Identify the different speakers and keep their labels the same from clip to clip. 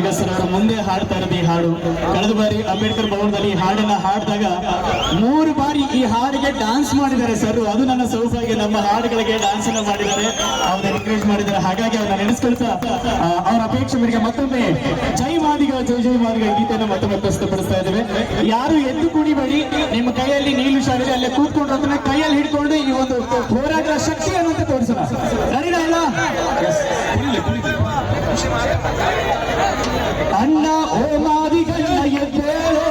Speaker 1: ನಾಗಸರ್ ಅವರ ಮುಂದೆ ಹಾಡ್ತಾ ಇರೋದು ಈ ಹಾಡು. ಕಳೆದ ಬಾರಿ ಅಂಬೇಡ್ಕರ್ ಭವನದಲ್ಲಿ ಈ ಹಾಡನ್ನ ಹಾಡಿದಾಗ 3 ಬಾರಿ ಈ ಹಾಡಿಗೆ ಡಾನ್ಸ್ ಮಾಡಿದ್ದಾರೆ ಸರ್. ಅದು ನನ್ನ ಸೌಭಾಗ್ಯ. ನಮ್ಮ ಹಾಡುಗಳಿಗೆ ಡಾನ್ಸ್ ಅನ್ನ ಮಾಡಿದ್ದಾರೆ, ಅವ್ರನ್ನ ಎನ್ಕರೇಜ್ ಮಾಡಿದ್ದಾರೆ. ಹಾಗಾಗಿ ಅವ್ರನ್ನ ನೆನೆಸ್ಕೊಳ್ತಾ ಅವರ ಅಪೇಕ್ಷೆ ಮೇರೆಗೆ ಮತ್ತೊಮ್ಮೆ ಜೈ ಮಾದಿಗ ಜೈ ಜೈ ಮಾದಿಗ ಗೀತೆಯನ್ನು ಮತ್ತೊಮ್ಮೆ ಪ್ರಸ್ತುತಪಡಿಸ್ತಾ ಇದ್ದೇವೆ. ಯಾರು ಎದ್ದು ಕುಣಿಬೇಡಿ, ನಿಮ್ಮ ಕೈಯಲ್ಲಿ ನೀಲು ಶಾಲೆ ಅಲ್ಲೇ ಕೂತ್ಕೊಂಡು ಅದನ್ನ ಕೈಯಲ್ಲಿ ಹಿಡ್ಕೊಂಡು ಈ ಒಂದು ಹೋರಾಟದ ಶಕ್ತಿ ಅನ್ನುವಂತ ತೋರಿಸೋಣ. ರೆಡಿನಾ ಇಲ್ಲ? ಅಣ್ಣ ಓ ಮಾದಿಗಣ್ಣ ಎದ್ದೇಳೋ,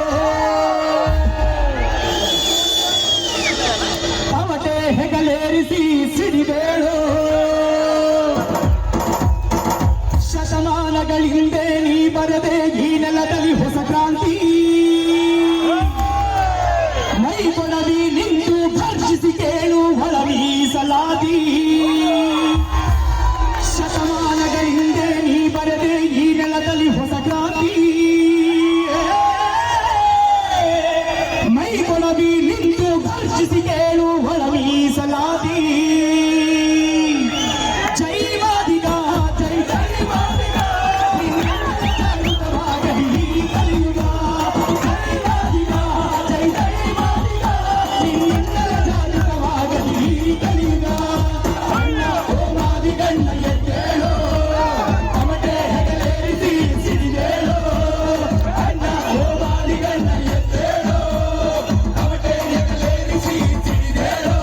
Speaker 1: ತಮಟೆ ಹೆಗಲೇರಿಸಿ ಸಿಡಿದೇಳೋ, ಶತಮಾನಗಳಿಂದೆ ನೀ ಬರದೆ ಈ ನೆಲದಲ್ಲಿ ಹೊಸ ಕ್ರಾಂತಿ, ಮೈ ಕೊಡವಿ ನಿಂತು ಭರ್ಜಿಸಿ ಕೇಳು ಹೊಳ ಮೀಸಲಾತಿ. ಶತಮಾನಗಳಿಂದೆ ನೀ ಬರದೆ ಈ ನೆಲದಲ್ಲಿ ಹೊಸ ಕ್ರಾಂತಿ, ಮೈ ಕೊಡವಿ ನಿಂತು ಭರ್ಜಿಸಿ ಕೇಳು ಹೊಳ ಮೀಸಲಾತಿ. ಜೈ ಮಾದಿಗ ಜೈ ಜೈ ಮಾದಿಗ, ಜಾಗೃತವಾಗಲಿ ಕಲಿಯುಗ. ಜೈ ಮಾದಿಗ ಜೈ ಜೈ ಮಾದಿಗ, ನಿನ್ನೆಲ್ಲ ಜಾಗೃತವಾಗಲಿ ಕಲಿಯುಗ. ಅಣ್ಣ ಓ ಮಾದಿಗಣ್ಣ ಎದ್ದೇಳೋ, ತಮಟೆ ಹೆಗಲೇರಿಸಿ ಸಿಡಿದೇಳೋ. ಅಣ್ಣ ಓ ಮಾದಿಗಣ್ಣ ಎದ್ದೇಳೋ, ತಮಟೆ ಹೆಗಲೇರಿಸಿ ಸಿಡಿದೇಳೋ.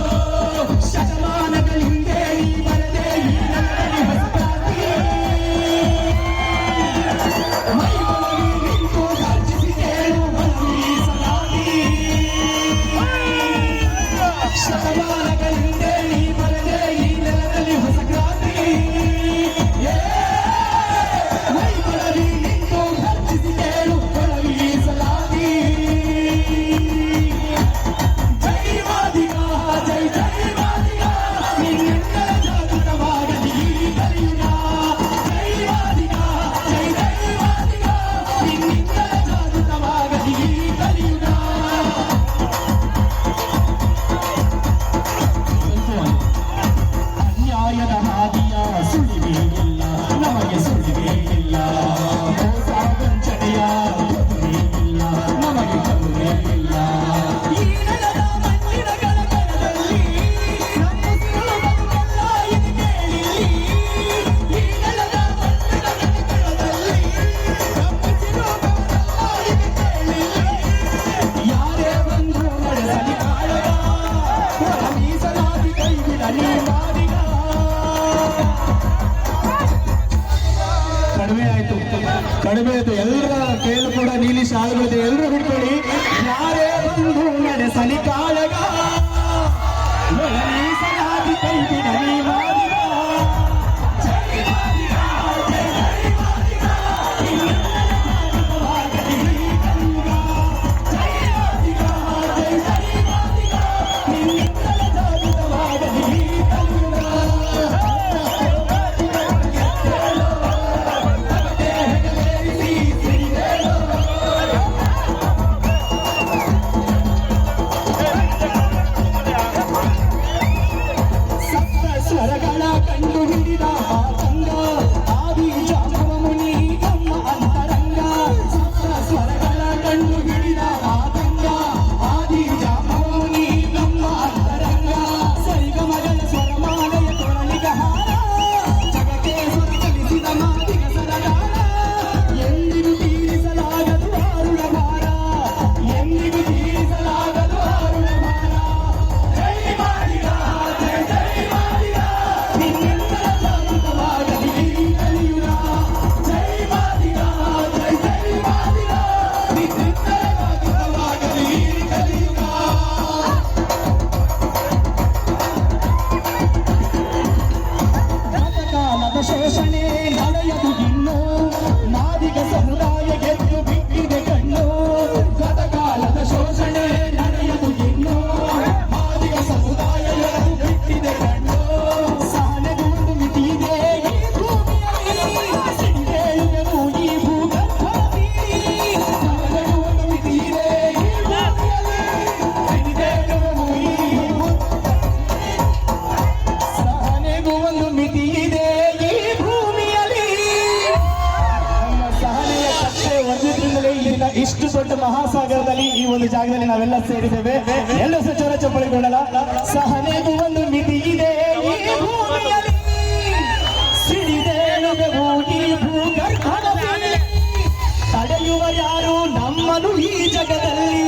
Speaker 1: ಶತಮಾನಗಳಿಂದೆ ನೀ ಬರದೆ ಈ ನೆಲದಲ್ಲಿ ಹೊಸ ಕ್ರಾಂತಿ, ಮೈ ಕೊಡವಿ ನಿಂತು ಗರ್ಜಿಸಿ ಕೇಳು ಹೊಳ ಮೀಸಲಾತಿ. ಶತಮಾನಗಳಿಂದೆ ನೀ ಬರದೆ ಈ ನೆಲದಲ್ಲಿ ಹೊಸ ಕ್ರಾಂತಿ, ಮೈ ಕೊಡವಿ ನಿಂತು ಗರ್ಜಿಸಿ ಕೇಳು ಹೊಳ ಮೀಸಲಾತಿ. ಜೈ ಮಾದಿಗ ಜೈ ಜೈ ಮಾದಿಗ, ನಿನ್ನೆಲ್ಲ ಜಾಗೃತವಾಗಲಿ ಕಲಿಯುಗ. ಜೈ ಮಾದಿಗ ಜೈ ಜೈ ಮಾದಿಗ, ನಿನ್ನೆಲ್ಲ ಜಾಗೃತವಾಗಲಿ ಕಲಿಯುಗ. ಅನ್ಯಾಯದ ಹಾದಿಯ ಸುಳಿವೇ ಇಲ್ಲ, ನಮಗೆ ಸುಳಿವೇ ಇಲ್ಲ. ಮೋಸ ವಂಚನೆಯ ಕೊಡುವೆ ಇಲ್ಲ, ನಮಗೆ ಕೊಡುವೆ ಇಲ್ಲ. ಈ ನೆಲದ ಮಣ್ಣಿನ ಗಣಗಣದಲ್ಲಿ ನಮ್ಮುಸಿರು ಬದುಕೆಲ್ಲ ಇದು ಕೇಳಿಲ್ಲಿ. ಈ ನೆಲದ ಮಣ್ಣಿನ ಗಣಗಣದಲ್ಲಿ ನಮ್ಮುಸಿರು ಬದುಕೆಲ್ಲ ಇದು ಕೇಳಿಲ್ಲಿ. ಯಾರೇ ಬಂದು ನಡೆಸಲಿ ಕಾಳಗ, ಹೊರ ಮೀಸಲಾತಿ ಕೈಬಿಡಲಿ ಮಾದಿಗ. ಕಡಿಮೆ ಆಯ್ತು ಎಲ್ಲರ ಕೈಯಲ್ಲೂ ಕೂಡ ನೀಲಿ ಶಾಲೆಗಳಿದೆ, ಎಲ್ಲರೂ ಹಿಡ್ಕೊಳ್ಳಿ. ಯಾರೇ ಬಂದು ನಡೆಸಲಿ ಕಾಳಗ, ಹೊರ ಮೀಸಲಾತಿ ಕೈಬಿಡಲಿ ಮಾದಿಗ. ಜೈ ಮಾದಿಗ ಜೈ ಜೈ ಮಾದಿಗ, ನಿನ್ನೆಲ್ಲ ಜಾಗೃತವಾಗಲಿ ಕಲಿಯುಗ. ಜೈ ಮಾದಿಗ ಜೈ ಜೈ ಮಾದಿಗ, ನಿನ್ನೆಲ್ಲ ಜಾಗೃತವಾಗಲಿ ಕಲಿಯುಗ. ತಮಟೆ ಹೆಗಲೇರಿಸಿ ಸಿಡಿದೇಳೋ. ಇಷ್ಟು ದೊಡ್ಡ ಮಹಾಸಾಗರದಲ್ಲಿ ಈ ಒಂದು ಜಾಗದಲ್ಲಿ ನಾವೆಲ್ಲ ಸೇರಿದ್ದೇವೆ. ಎಲ್ಲ ಸಚರ ಚಪ್ಪಳಿಗೊಳ್ಳಲ್ಲ. ಸಹನೆಗೂ ಒಂದು ಮಿತಿ ಇದೆ ಈ ಭೂಮಿಯಲ್ಲಿ, ಸಿಡಿದೇಳುವೆವು ಈ ಭೂಗರ್ಭದಲ್ಲಿ, ತಡೆಯುವ ಯಾರು ನಮ್ಮನು ಈ ಜಗದಲ್ಲಿ.